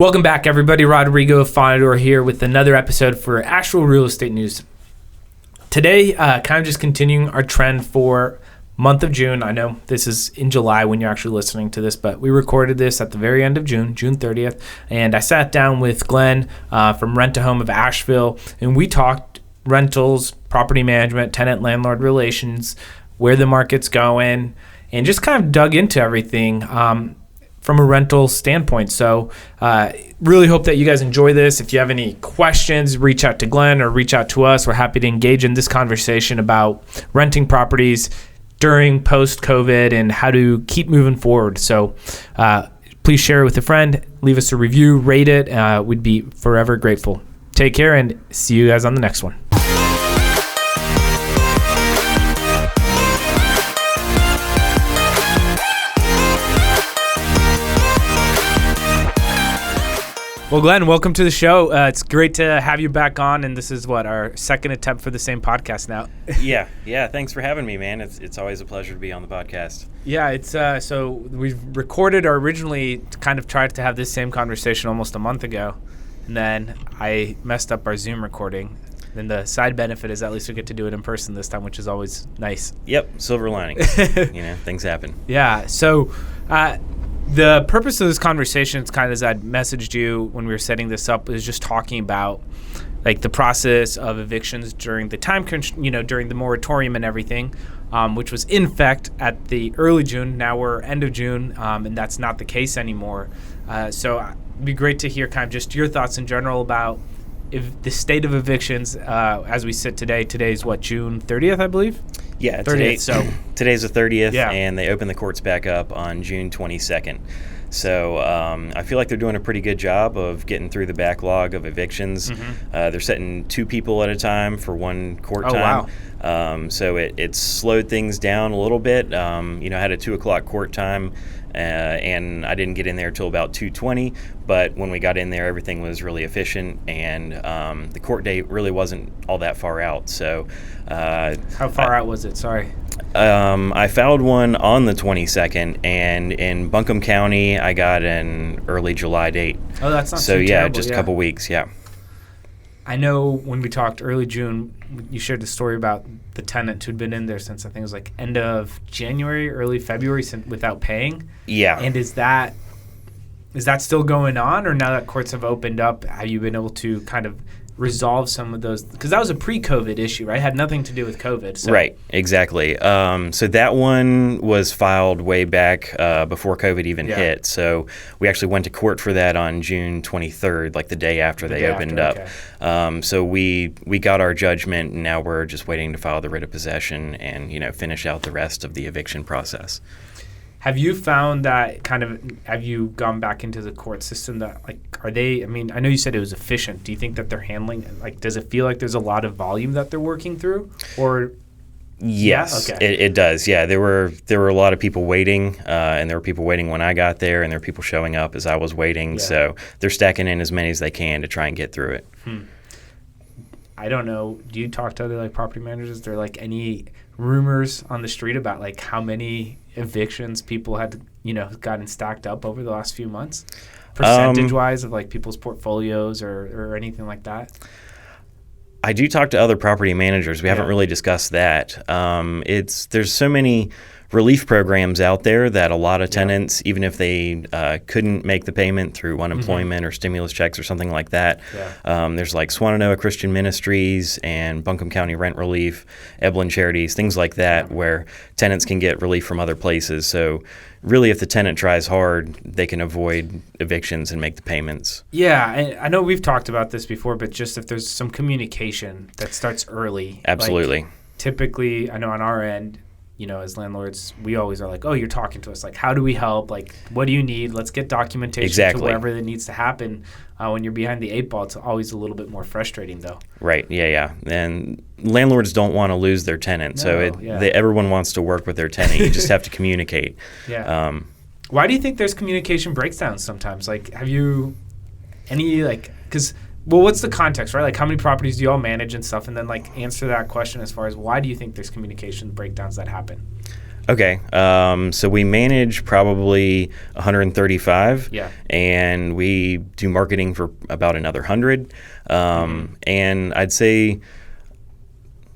Welcome back, everybody. Rodrigo here with another episode for Asheville Real Estate News. Today, kind of just continuing our trend for month of June. I know this is in July when you're actually listening to this, but we recorded this at the very end of June, June 30th, and I sat down with Glen from Rent-A-Home of Asheville, and we talked rentals, property management, tenant-landlord relations, where the market's going, and just kind of dug into everything from a rental standpoint. So really hope that you guys enjoy this. If you have any questions, reach out to Glen or reach out to us. We're happy to engage in this conversation about renting properties during post-COVID and how to keep moving forward. So please share it with a friend, leave us a review, rate it. We'd be forever grateful. Take care and see you guys on the next one. Well, Glenn, welcome to the show. It's great to have you back on, and this is our second attempt for the same podcast now. Yeah. Thanks for having me, man. It's always a pleasure to be on the podcast. Yeah, it's so we've recorded or originally kind of tried to have this same conversation almost a month ago, and then I messed up our Zoom recording. Then the side benefit is at least we get to do it in person this time, which is always nice. Yep, silver lining. Things happen. Yeah, so the purpose of this conversation is kind of as I'd messaged you when we were setting this up is just talking about like the process of evictions during the time, during the moratorium and everything, which was in effect at the early June. Now we're end of June, and that's not the case anymore. So it'd be great to hear kind of just your thoughts in general about if the state of evictions as we sit today. Today's June 30th, I believe? Yeah, 30th. Today's the 30th, yeah. And they open the courts back up on June 22nd. So I feel like they're doing a pretty good job of getting through the backlog of evictions. Mm-hmm. They're setting 2 people at a time for one court time. Wow. So it slowed things down a little bit. I had a 2 o'clock court time, and I didn't get in there till about 2:20. But when we got in there, everything was really efficient, and the court date really wasn't all that far out. So how far out was it? Sorry. I filed one on the 22nd, and in Buncombe County, I got an early July date. Oh, that's not so too terrible. Just a couple weeks, yeah. I know when we talked early June, you shared the story about the tenant who'd been in there since I think it was like end of January, early February without paying. Yeah. And is that still going on, or now that courts have opened up, have you been able to kind of resolve some of those? Because that was a pre-COVID issue, right? It had nothing to do with COVID. So. Right, exactly. So that one was filed way back before COVID even hit. So we actually went to court for that on June 23rd, like the day after they opened up. Okay. So we got our judgment, and now we're just waiting to file the writ of possession and finish out the rest of the eviction process. Have you found that have you gone back into the court system that are they, I know you said it was efficient. Do you think that they're handling, does it feel like there's a lot of volume that they're working through, or? Yes, yeah? Okay. It does. Yeah, there were a lot of people waiting, and there were people waiting when I got there, and there were people showing up as I was waiting. Yeah. So they're stacking in as many as they can to try and get through it. I don't know. Do you talk to other property managers? Is there any rumors on the street about how many evictions people had gotten stacked up over the last few months, percentage wise of people's portfolios or anything like that? I do talk to other property managers. We haven't really discussed that. There's so many relief programs out there that a lot of tenants, even if they couldn't make the payment through unemployment or stimulus checks or something like that, there's Swannanoa Christian Ministries and Buncombe County Rent Relief, Eblin Charities, things like that, where tenants can get relief from other places. So really, if the tenant tries hard, they can avoid evictions and make the payments. Yeah, and I know we've talked about this before, but just if there's some communication that starts early. Absolutely. Typically, I know on our end, as landlords, we always are oh, you're talking to us. How do we help? What do you need? Let's get documentation to whatever that needs to happen. When you're behind the 8 ball, it's always a little bit more frustrating, though. Right, yeah. And landlords don't want to lose their tenant, everyone wants to work with their tenant. You just have to communicate. Yeah. Why do you think there's communication breakdowns sometimes? Have you any, because... Well, what's the context, right? How many properties do you all manage and stuff? And then, answer that question as far as why do you think there's communication breakdowns that happen? Okay. So we manage probably 135. Yeah. And we do marketing for about another 100. And I'd say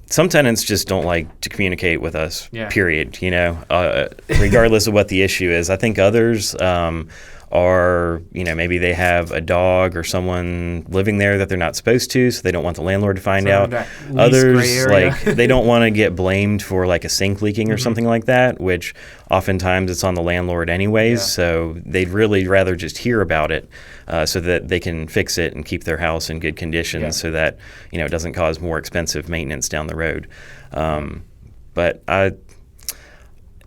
some tenants just don't like to communicate with us, period, regardless of what the issue is. I think others are, maybe they have a dog or someone living there that they're not supposed to, so they don't want the landlord to find out. Others, they don't want to get blamed for like a sink leaking or something like that, which oftentimes it's on the landlord anyways, so they'd really rather just hear about it so that they can fix it and keep their house in good condition so that, it doesn't cause more expensive maintenance down the road. But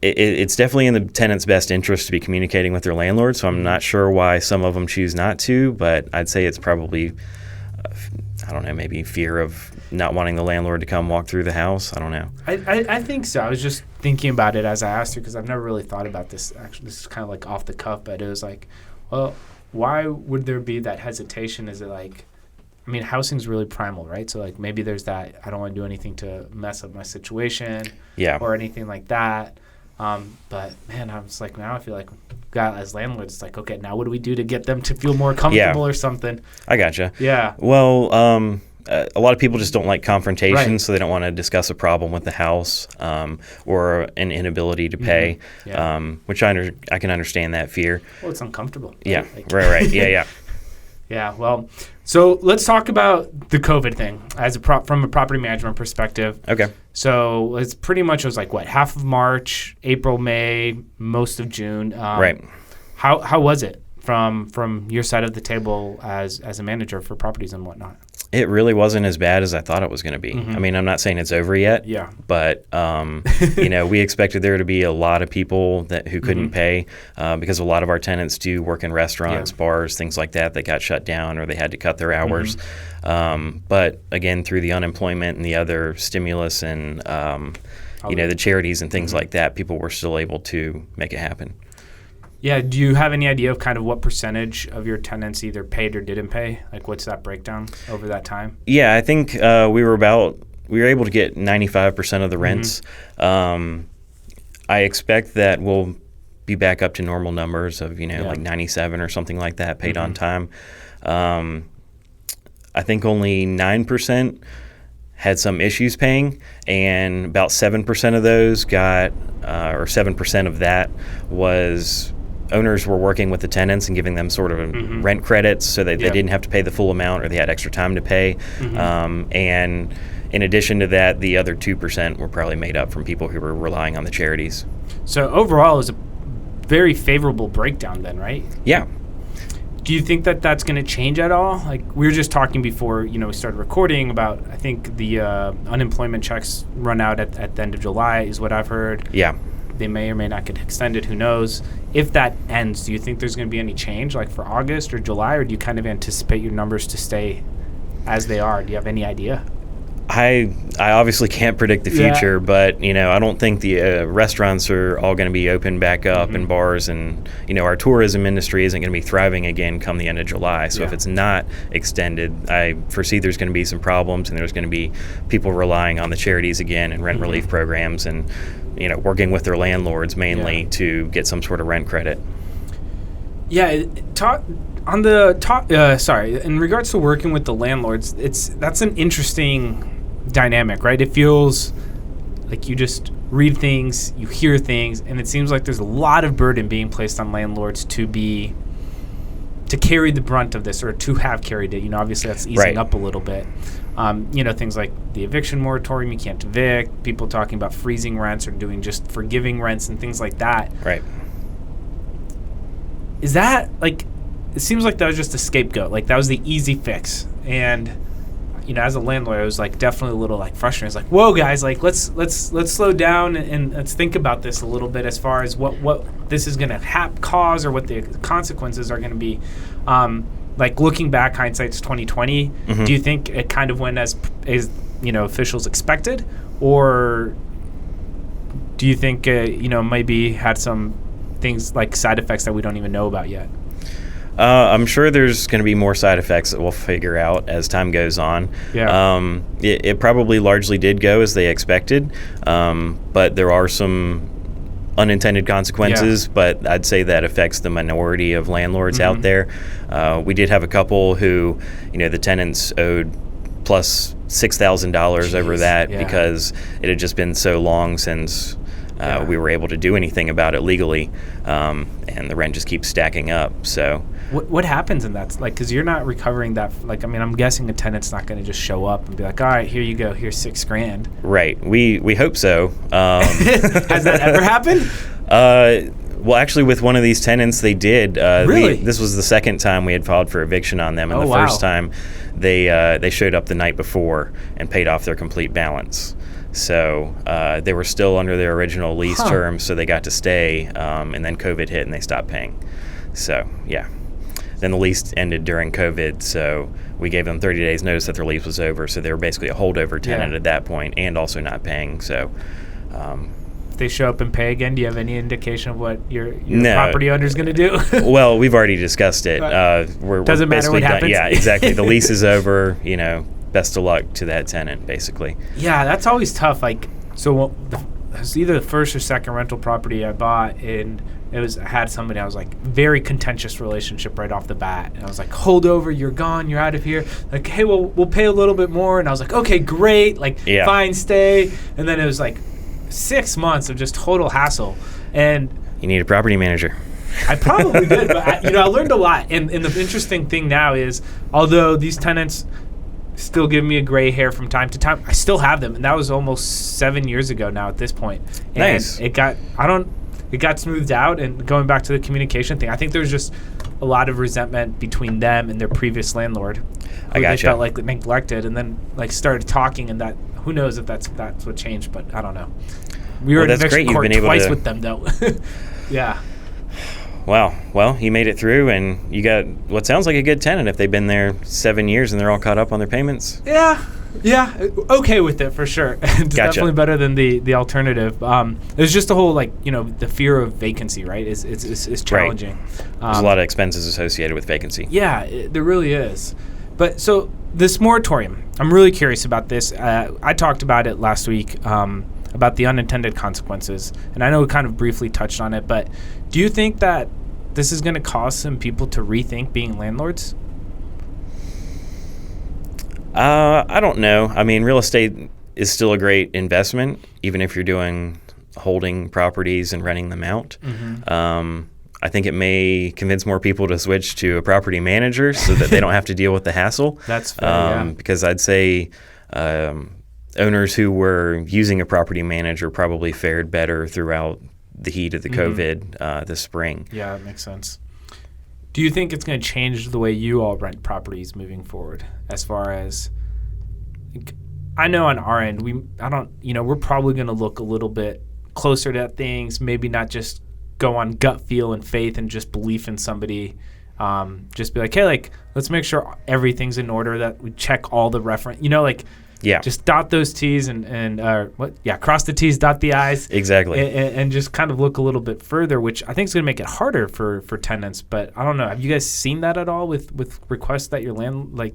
it's definitely in the tenant's best interest to be communicating with their landlord, so I'm not sure why some of them choose not to, but I'd say it's probably, I don't know, maybe fear of not wanting the landlord to come walk through the house. I don't know. I think so. I was just thinking about it as I asked you because I've never really thought about this. Actually, this is kind of like off the cuff, but it was like, well, why would there be that hesitation? Is it like, I mean, housing's really primal, right? So like maybe there's that, I don't want to do anything to mess up my situation or anything like that. But man, I was like, now I feel like as landlords, it's like, okay, now what do we do to get them to feel more comfortable or something? I gotcha. Yeah. Well, a lot of people just don't like confrontation, so they don't want to discuss a problem with the house or an inability to pay, which I can understand that fear. Well, it's uncomfortable. Yeah, right. Yeah. Yeah, well, so let's talk about the COVID thing from a property management perspective. Okay. So it's pretty much, it was like, what, half of March, April, May, most of June. Right. How was it from your side of the table as a manager for properties and whatnot? It really wasn't as bad as I thought it was going to be. I mean, I'm not saying it's over yet. Yeah. But we expected there to be a lot of people who couldn't pay because a lot of our tenants do work in restaurants, bars, things like that got shut down or they had to cut their hours. But again, through the unemployment and the other stimulus and the charities and things like that, people were still able to make it happen. Yeah. Do you have any idea of kind of what percentage of your tenants either paid or didn't pay? Like, what's that breakdown over that time? Yeah, I think we were able to get 95% of the rents. I expect that we'll be back up to normal numbers of, like 97 or something like that paid on time. I think only 9% had some issues paying, and about 7% of those got, or 7% of that was owners were working with the tenants and giving them sort of rent credits so that they didn't have to pay the full amount or they had extra time to pay. And in addition to that, the other 2% were probably made up from people who were relying on the charities. So overall, it was a very favorable breakdown then, right? Yeah. Do you think that that's going to change at all? Like, we were just talking before, we started recording about, I think the unemployment checks run out at the end of July is what I've heard. Yeah. They may or may not get extended. Who knows? If that ends, do you think there's going to be any change, like for August or July, or do you kind of anticipate your numbers to stay as they are? Do you have any idea? I obviously can't predict the future, but I don't think the restaurants are all going to be open back up and bars, and our tourism industry isn't going to be thriving again come the end of July. So if it's not extended, I foresee there's going to be some problems, and there's going to be people relying on the charities again and rent relief programs, and working with their landlords mainly to get some sort of rent credit. Yeah, in regards to working with the landlords, that's an interesting dynamic, right? It feels like you just read things, you hear things, and it seems like there's a lot of burden being placed on landlords to carry the brunt of this, or to have carried it. Obviously that's easing up a little bit. Things like the eviction moratorium, you can't evict, people talking about freezing rents or doing just forgiving rents and things like that. Right. Is that like, it seems like that was just a scapegoat, like that was the easy fix. And as a landlord, I was like definitely a little like frustrated. It's like, whoa guys, like let's slow down and let's think about this a little bit as far as what this is going to cause, or what the consequences are going to be. Like looking back, hindsight's 2020. Do you think it kind of went as officials expected, or do you think maybe had some things like side effects that we don't even know about yet? I'm sure there's going to be more side effects that we'll figure out as time goes on. Yeah. It probably largely did go as they expected, but there are some unintended consequences, but I'd say that affects the minority of landlords out there. We did have a couple who, the tenants owed plus $6,000 over that because it had just been so long since we were able to do anything about it legally, and the rent just keeps stacking up. So what happens in that? Like, because you're not recovering that. Like, I mean, I'm guessing a tenant's not going to just show up and be like, all right, here you go, here's $6,000. Right. We hope so. Has that ever happened? Well, actually, with one of these tenants, they did. Really? This was the second time we had filed for eviction on them, and the first time they showed up the night before and paid off their complete balance. So they were still under their original lease terms, so they got to stay, and then COVID hit and they stopped paying. So, yeah. Then the lease ended during COVID, so we gave them 30 days notice that their lease was over, so they were basically a holdover tenant at that point and also not paying. So if they show up and pay again, do you have any indication of what your property owner is going to do? Well, we've already discussed it. Doesn't matter what happens? Yeah, exactly. The lease is over, best of luck to that tenant, basically. Yeah, that's always tough. Like, so it was either the first or second rental property I bought, and I had somebody, I was like, very contentious relationship right off the bat. And I was like, hold over, you're gone, you're out of here. Like, hey, well, we'll pay a little bit more. And I was like, okay, great. Like, fine, stay. And then it was like 6 months of just total hassle. And you need a property manager. I probably did, but I learned a lot. And the interesting thing now is, although these tenants still give me a gray hair from time to time, I still have them. And that was almost 7 years ago now at this point. And nice. It got smoothed out. And going back to the communication thing, I think there's just a lot of resentment between them and their previous landlord. I gotcha. They felt like neglected, and then like started talking, and that, who knows if that's what changed, but I don't know. We were in eviction court twice with them though. Yeah. Wow. Well, you made it through, and you got what sounds like a good tenant if they've been there 7 years and they're all caught up on their payments. Yeah. Okay with it for sure. It's definitely better than the alternative. There's just the whole the fear of vacancy, right? It's challenging. Right. There's a lot of expenses associated with vacancy. Yeah, there really is. But so this moratorium, I'm really curious about this. I talked about it last week. About the unintended consequences. And I know we kind of briefly touched on it, but do you think that this is going to cause some people to rethink being landlords? I don't know. I mean, real estate is still a great investment, even if you're doing holding properties and renting them out. Mm-hmm. I think it may convince more people to switch to a property manager so that they don't have to deal with the hassle. That's fair, because I'd say owners who were using a property manager probably fared better throughout the heat of the COVID this spring. Yeah, that makes sense. Do you think it's going to change the way you all rent properties moving forward? As far as, I know on our end, we're probably going to look a little bit closer to things, maybe not just go on gut feel and faith and just belief in somebody. Just be like, hey, let's make sure everything's in order, that we check all the reference, just dot those T's and cross the T's, dot the I's. Exactly. And just kind of look a little bit further, which I think is going to make it harder for tenants. But I don't know. Have you guys seen that at all with requests that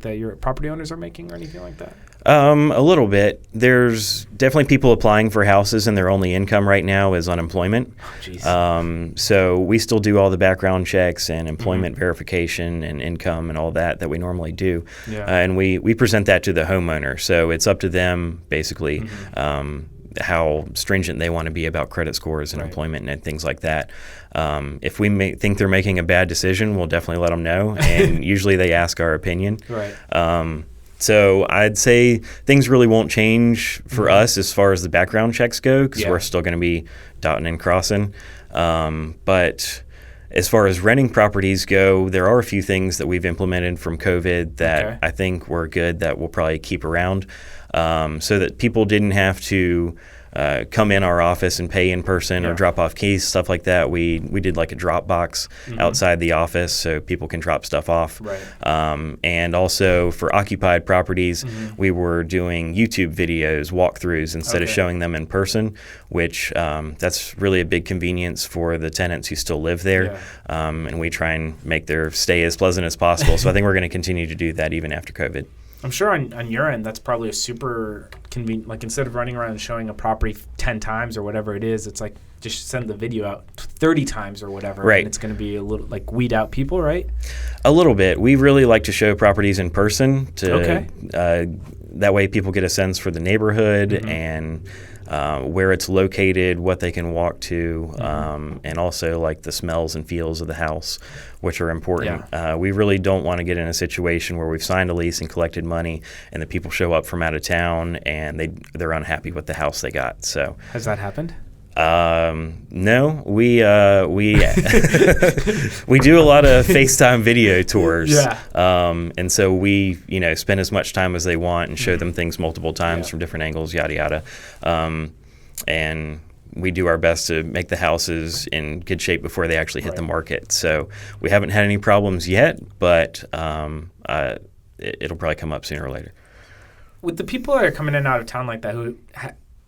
that your property owners are making or anything like that? A little bit. There's definitely people applying for houses and their only income right now is unemployment. Oh, jeez. So we still do all the background checks and employment verification and income and all that we normally do. Yeah. And we present that to the homeowner. So it's up to them basically how stringent they want to be about credit scores and employment and things like that. If we think they're making a bad decision, we'll definitely let them know. And usually they ask our opinion. Right. So I'd say things really won't change for us as far as the background checks go, because we're still going to be dotting and crossing. But as far as renting properties go, there are a few things that we've implemented from COVID that I think were good that we'll probably keep around, so that people didn't have to come in our office and pay in person or drop off keys, stuff like that. We did like a drop box outside the office so people can drop stuff off. Right. And also for occupied properties, we were doing YouTube videos, walkthroughs, instead of showing them in person, which that's really a big convenience for the tenants who still live there. Yeah. And we try and make their stay as pleasant as possible. So I think we're going to continue to do that even after COVID. I'm sure on your end, that's probably a super convenient. Like instead of running around and showing a property 10 times or whatever it is, it's like just send the video out 30 times or whatever. Right. And it's going to be a little like weed out people, right? A little bit. We really like to show properties in person Okay. That way people get a sense for the neighborhood and where it's located, what they can walk to, and also like the smells and feels of the house, which are important. Yeah. We really don't want to get in a situation where we've signed a lease and collected money and the people show up from out of town and they're unhappy with the house they got. So Has that happened? No, we we do a lot of FaceTime video tours. Yeah. And so we, spend as much time as they want and show them things multiple times from different angles, yada, yada. And we do our best to make the houses in good shape before they actually hit the market. So we haven't had any problems yet, but it'll probably come up sooner or later. With the people that are coming in and out of town like that,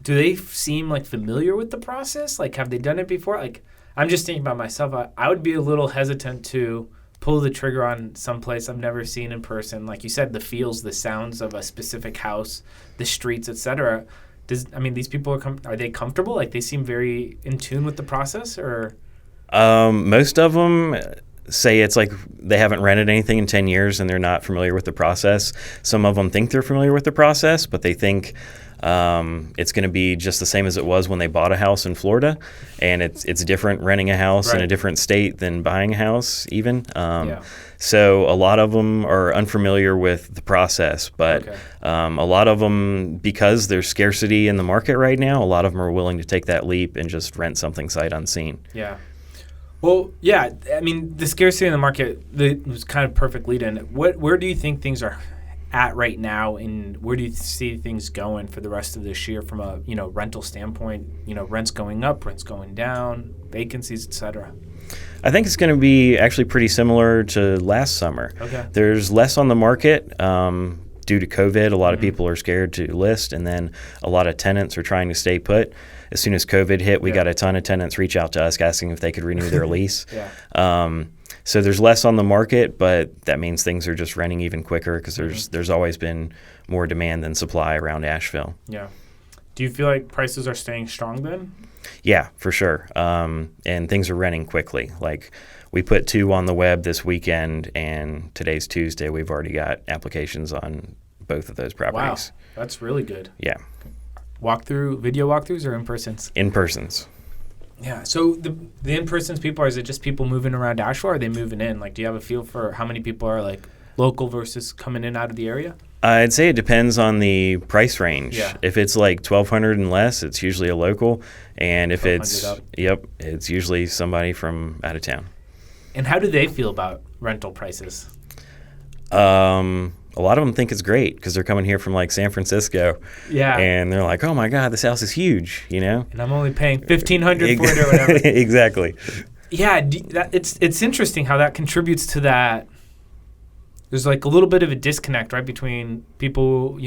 do they seem like familiar with the process? Like, have they done it before? Like, I'm just thinking about myself. I would be a little hesitant to pull the trigger on some place I've never seen in person. Like you said, the feels, the sounds of a specific house, the streets, etc. These people are they comfortable? Like, they seem very in tune with the process, or? Most of them say it's like they haven't rented anything in 10 years and they're not familiar with the process. Some of them think they're familiar with the process, but they think it's going to be just the same as it was when they bought a house in Florida, and it's different renting a house in a different state than buying a house even. So a lot of them are unfamiliar with the process, but a lot of them, because there's scarcity in the market right now, a lot of them are willing to take that leap and just rent something sight unseen. Yeah. Well, yeah, the scarcity in the market was kind of perfect lead in. Where do you think things are at right now, and where do you see things going for the rest of this year from a rental standpoint? Rents going up, rents going down, vacancies, etc. I think it's going to be actually pretty similar to last summer. Okay. There's less on the market due to COVID. A lot of people are scared to list, and then a lot of tenants are trying to stay put. As soon as COVID hit, we got a ton of tenants reach out to us asking if they could renew their lease. So there's less on the market, but that means things are just renting even quicker because there's always been more demand than supply around Asheville. Yeah. Do you feel like prices are staying strong then? Yeah, for sure. And things are renting quickly. Like, we put 2 on the web this weekend, and today's Tuesday. We've already got applications on both of those properties. Wow, that's really good. Yeah. Video walkthroughs or in-persons? In-persons. Yeah. So the in-persons people, is it just people moving around Asheville, or are they moving in? Like, do you have a feel for how many people are like local versus coming in out of the area? I'd say it depends on the price range. Yeah. If it's like $1,200 and less, it's usually a local, and if it's up. it's usually somebody from out of town. And how do they feel about rental prices? A lot of them think it's great because they're coming here from like San Francisco. Yeah. And they're like, "Oh my God, this house is huge," And I'm only paying $1,500 for it or whatever. Exactly. Yeah, it's interesting how that contributes to that. There's like a little bit of a disconnect, right, between people,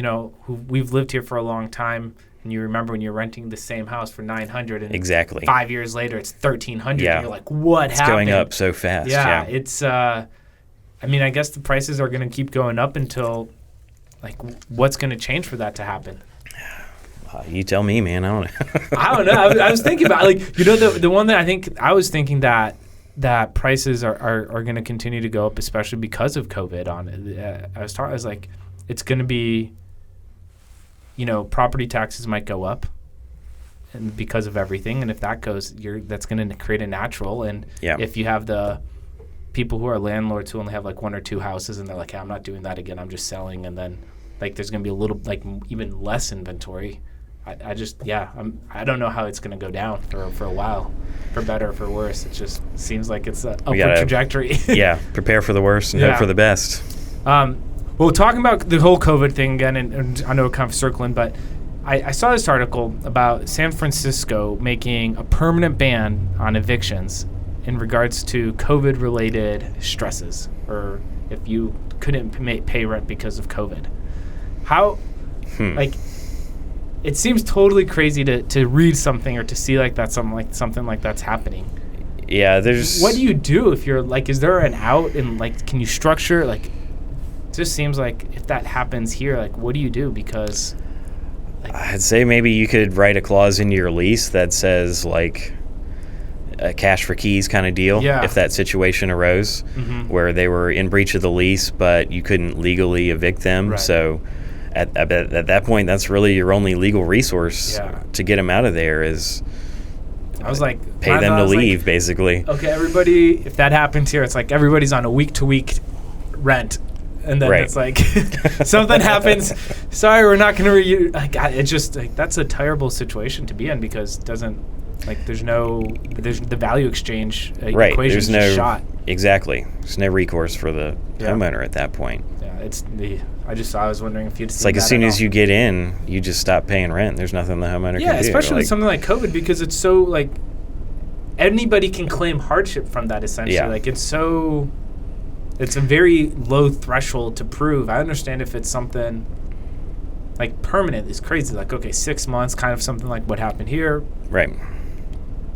who we've lived here for a long time, and you remember when you're renting the same house for $900, and exactly 5 years later it's $1,300. Yeah. And you're like, what happened? It's going up so fast. Yeah. It's I guess the prices are going to keep going up until, like, what's going to change for that to happen? You tell me, man. I don't know. I don't know. I was thinking about, like, the one that I was thinking that prices are going to continue to go up, especially because of COVID on it. I was like, it's going to be, property taxes might go up, and because of everything. And if that goes, that's going to create a natural. And if you have the people who are landlords who only have like 1 or 2 houses, and they're like, hey, I'm not doing that again, I'm just selling, and then like there's going to be a little, like, even less inventory. I don't know how it's going to go down for a while, for better or for worse. It just seems like it's an upward trajectory. Yeah, prepare for the worst and hope for the best. Well, talking about the whole COVID thing again, and I know we're kind of circling, but I saw this article about San Francisco making a permanent ban on evictions in regards to COVID-related stresses, or if you couldn't pay rent because of COVID. How, it seems totally crazy to read something or to see like that, something like that's happening. Yeah, there's... What do you do if you're like, is there an out, and like, can you structure, like, just seems like if that happens here, like, what do you do? Because I'd say maybe you could write a clause into your lease that says like a cash for keys kind of deal. Yeah. If that situation arose where they were in breach of the lease, but you couldn't legally evict them. Right. So at that point, that's really your only legal resource to get them out of there is I was like, pay them to leave, basically. Okay, everybody, if that happens here, it's like everybody's on a week-to-week rent. And then it's like something happens. Sorry, we're not going to it's just like that's a terrible situation to be in because it doesn't there's the value exchange equation is just shot. Exactly. There's no recourse for the homeowner at that point. Yeah, I was wondering if you'd seen it's like as soon as you get in, you just stop paying rent. There's nothing the homeowner can do. Yeah, especially with something like COVID because it's so like anybody can claim hardship from that essentially. Yeah. Like it's a very low threshold to prove. I understand if it's something like permanent is crazy. Like, okay, 6 months, kind of something like what happened here. Right.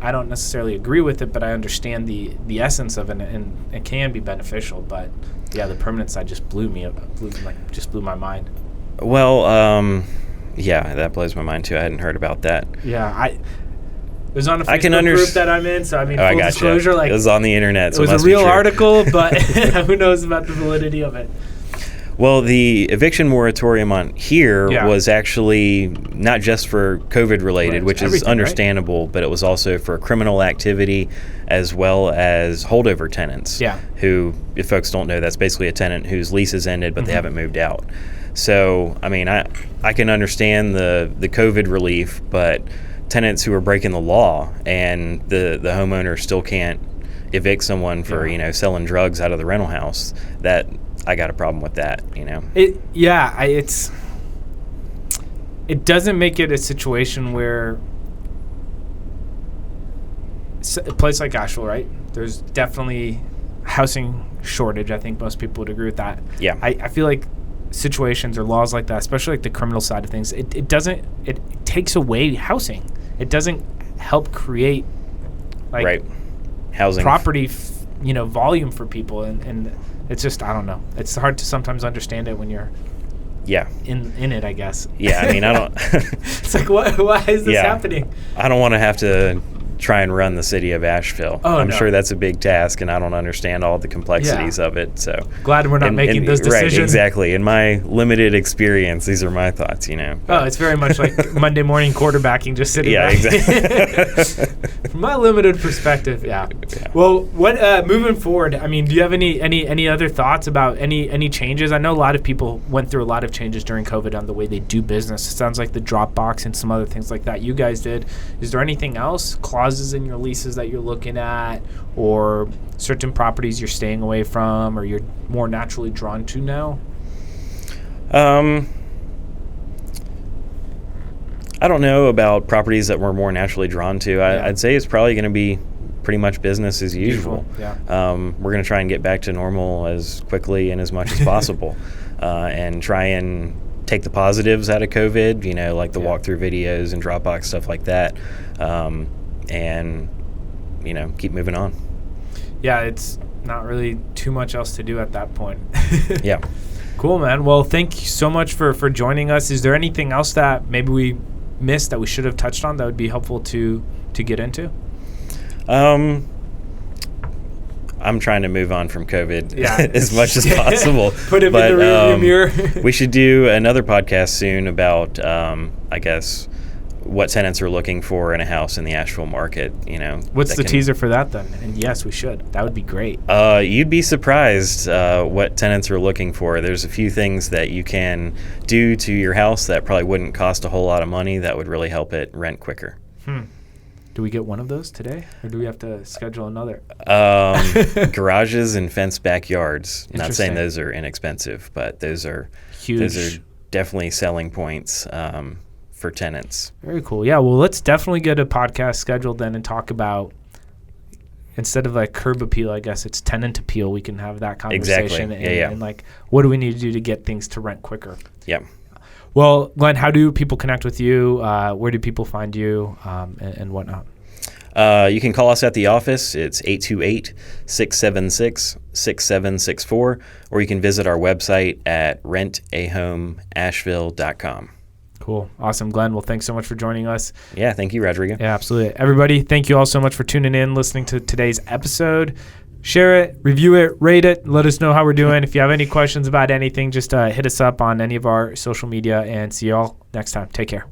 I don't necessarily agree with it, but I understand the essence of it, and it can be beneficial. But yeah, the permanent side just blew my mind. Well, yeah, that blows my mind too. I hadn't heard about that. Yeah, it was on a Facebook group that I'm in, so I mean, full disclosure, it was on the internet. So it was a real article, but who knows about the validity of it? Well, the eviction moratorium on here was actually not just for COVID related, which is understandable, but it was also for criminal activity as well as holdover tenants. Yeah. Who, if folks don't know, that's basically a tenant whose lease has ended, but they haven't moved out. So, I mean, I can understand the COVID relief, but tenants who are breaking the law and the homeowner still can't evict someone for selling drugs out of the rental house, that I got a problem with that. It doesn't make it a situation where a place like Asheville, right? There's definitely housing shortage. I think most people would agree with that. Yeah. I feel like situations or laws like that, especially like the criminal side of things, it takes away housing. It doesn't help create housing property, volume for people, and it's just, I don't know. It's hard to sometimes understand it when you're in it, I guess. Yeah, I mean, I don't. It's like, why is this happening? I don't want to have to try and run the city of Asheville. I'm sure that's a big task, and I don't understand all the complexities of it. So glad we're not making those decisions. Right, exactly. In my limited experience, these are my thoughts. Oh, it's very much like Monday morning quarterbacking, just sitting back. Exactly. From my limited perspective, Well, what moving forward? I mean, do you have any other thoughts about any changes? I know a lot of people went through a lot of changes during COVID on the way they do business. It sounds like the Dropbox and some other things like that you guys did. Is there anything else? Clauses in your leases that you're looking at, or certain properties you're staying away from, or you're more naturally drawn to now? I don't know about properties that we're more naturally drawn to. I'd say it's probably going to be pretty much business as usual. Yeah. We're going to try and get back to normal as quickly and as much as possible, and try and take the positives out of COVID, like the walkthrough videos and Dropbox, stuff like that. And keep moving on. Yeah, it's not really too much else to do at that point. Yeah. Cool, man. Well, thank you so much for joining us. Is there anything else that maybe we missed that we should have touched on that would be helpful to get into? I'm trying to move on from COVID as much as possible. Put it in the rearview mirror. We should do another podcast soon about, I guess, what tenants are looking for in a house in the Asheville market. What's the teaser for that then? And yes, we should. That would be great. You'd be surprised what tenants are looking for. There's a few things that you can do to your house that probably wouldn't cost a whole lot of money that would really help it rent quicker. Do we get one of those today, or do we have to schedule another? Garages and fenced backyards. Not saying those are inexpensive, but those are huge. Those are definitely selling points for tenants. Very cool. Yeah, well, let's definitely get a podcast scheduled then and talk about, instead of like curb appeal, I guess it's tenant appeal. We can have that conversation. Exactly. And like, what do we need to do to get things to rent quicker? Yeah. Well, Glenn, how do people connect with you? Where do people find you and whatnot? You can call us at the office. It's 828-676-6764, or you can visit our website at Rent-A-Home-Asheville.com. Cool. Awesome, Glenn. Well, thanks so much for joining us. Yeah, thank you, Rodrigo. Yeah, absolutely. Everybody, thank you all so much for tuning in, listening to today's episode. Share it, review it, rate it, let us know how we're doing. If you have any questions about anything, just hit us up on any of our social media, and see you all next time. Take care.